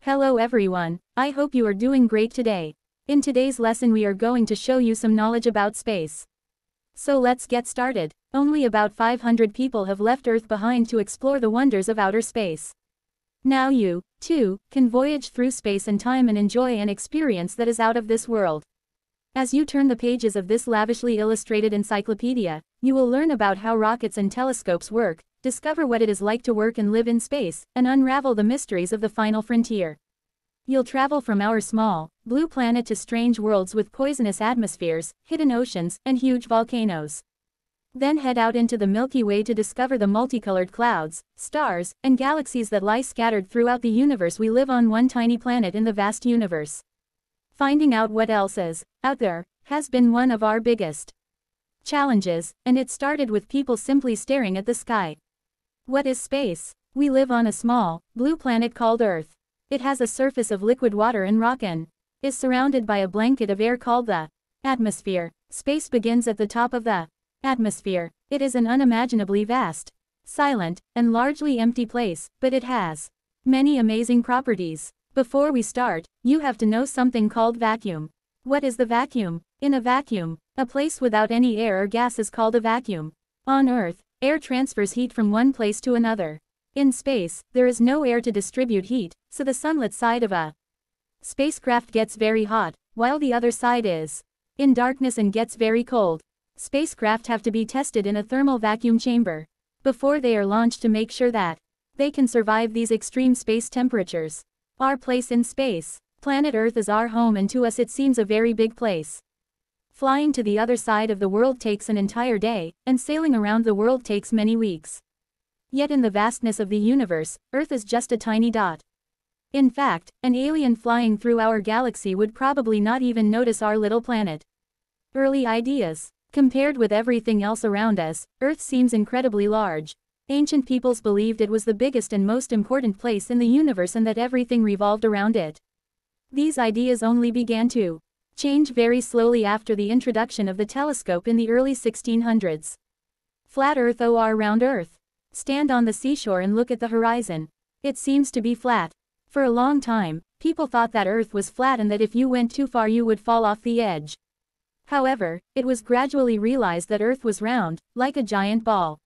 Hello everyone, I hope you are doing great today. In today's lesson we are going to show you some knowledge about space. So let's get started. Only about 500 people have left Earth behind to explore the wonders of outer space. Now you, too, can voyage through space and time and enjoy an experience that is out of this world. As you turn the pages of this lavishly illustrated encyclopedia, you will learn about how rockets and telescopes work, discover what it is like to work and live in space, and unravel the mysteries of the final frontier. You'll travel from our small, blue planet to strange worlds with poisonous atmospheres, hidden oceans, and huge volcanoes. Then head out into the Milky Way to discover the multicolored clouds, stars, and galaxies that lie scattered throughout the universe. We live on one tiny planet in the vast universe. Finding out what else is out there has been one of our biggest challenges, and it started with people simply staring at the sky. What is space? We live on a small, blue planet called Earth. It has a surface of liquid water and rock and is surrounded by a blanket of air called the atmosphere. Space begins at the top of the atmosphere. It is an unimaginably vast, silent, and largely empty place, but it has many amazing properties. Before we start, you have to know something called vacuum. What is the vacuum? In a vacuum, a place without any air or gas is called a vacuum. On Earth, air transfers heat from one place to another. In space, there is no air to distribute heat, so the sunlit side of a spacecraft gets very hot, while the other side is in darkness and gets very cold. Spacecraft have to be tested in a thermal vacuum chamber before they are launched to make sure that they can survive these extreme space temperatures. Our place in space. Planet Earth is our home, and to us it seems a very big place. Flying to the other side of the world takes an entire day, and sailing around the world takes many weeks. Yet in the vastness of the universe, Earth is just a tiny dot. In fact, an alien flying through our galaxy would probably not even notice our little planet. Early ideas. Compared with everything else around us, Earth seems incredibly large. Ancient peoples believed it was the biggest and most important place in the universe and that everything revolved around it. These ideas only began to change very slowly after the introduction of the telescope in the early 1600s. Flat Earth or round Earth. Stand on the seashore and look at the horizon. It seems to be flat. For a long time, people thought that Earth was flat and that if you went too far you would fall off the edge. However, it was gradually realized that Earth was round, like a giant ball.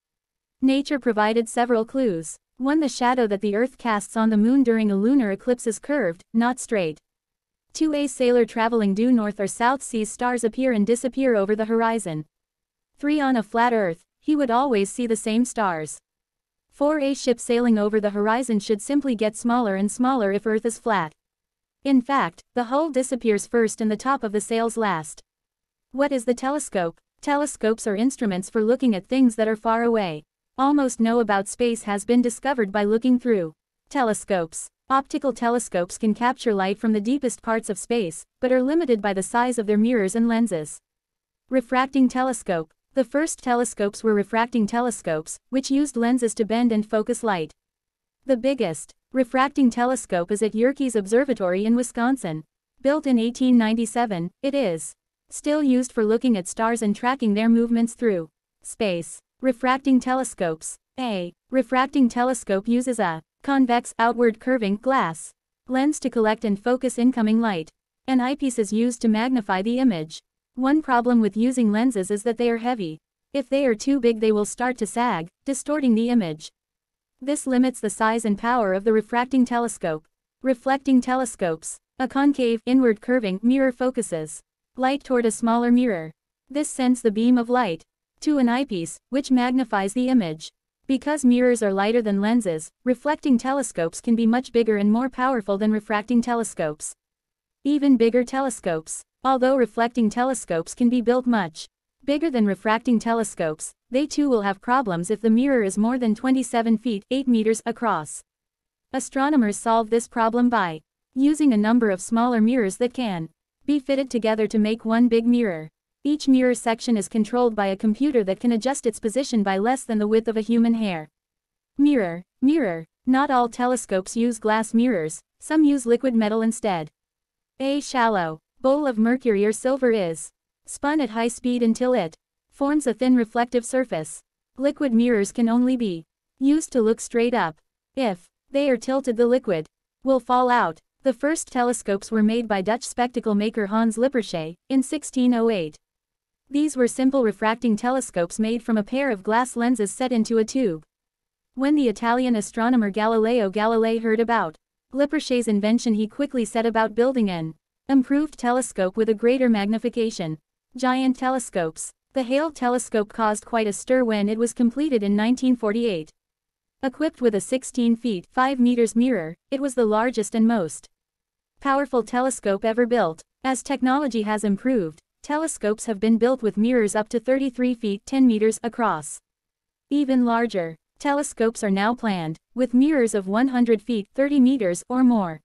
Nature provided several clues. 1. The shadow that the Earth casts on the moon during a lunar eclipse is curved, not straight. 2. A sailor traveling due north or south sees stars appear and disappear over the horizon. 3. On a flat Earth, he would always see the same stars. 4. A ship sailing over the horizon should simply get smaller and smaller if Earth is flat. In fact, the hull disappears first and the top of the sails last. What is the telescope? Telescopes are instruments for looking at things that are far away. Almost no about space has been discovered by looking through telescopes. Optical telescopes can capture light from the deepest parts of space, but are limited by the size of their mirrors and lenses. Refracting telescope. The first telescopes were refracting telescopes, which used lenses to bend and focus light. The biggest refracting telescope is at Yerkes Observatory in Wisconsin. Built in 1897, it is still used for looking at stars and tracking their movements through space. Refracting telescopes. A refracting telescope uses a convex, outward curving glass lens to collect and focus incoming light. An eyepiece is used to magnify the image. One problem with using lenses is that they are heavy. If they are too big they will start to sag, distorting the image. This limits the size and power of the refracting telescope. Reflecting telescopes. A concave, inward curving mirror focuses light toward a smaller mirror. This sends the beam of light to an eyepiece, which magnifies the image. Because mirrors are lighter than lenses, reflecting telescopes can be much bigger and more powerful than refracting telescopes. Even bigger telescopes. Although reflecting telescopes can be built much bigger than refracting telescopes, they too will have problems if the mirror is more than 27 feet, 8 meters, across. Astronomers solve this problem by using a number of smaller mirrors that can be fitted together to make one big mirror. Each mirror section is controlled by a computer that can adjust its position by less than the width of a human hair. Mirror. Not all telescopes use glass mirrors, some use liquid metal instead. A shallow bowl of mercury or silver is spun at high speed until it forms a thin reflective surface. Liquid mirrors can only be used to look straight up. If they are tilted, the liquid will fall out. The first telescopes were made by Dutch spectacle maker Hans Lippershey, in 1608. These were simple refracting telescopes made from a pair of glass lenses set into a tube. When the Italian astronomer Galileo Galilei heard about Lippershey's invention, he quickly set about building an improved telescope with a greater magnification. Giant telescopes. The Hale telescope caused quite a stir when it was completed in 1948. Equipped with a 16 feet 5 meters mirror, it was the largest and most powerful telescope ever built. As technology has improved, telescopes have been built with mirrors up to 33 feet 10 meters across. Even larger telescopes are now planned, with mirrors of 100 feet 30 meters or more.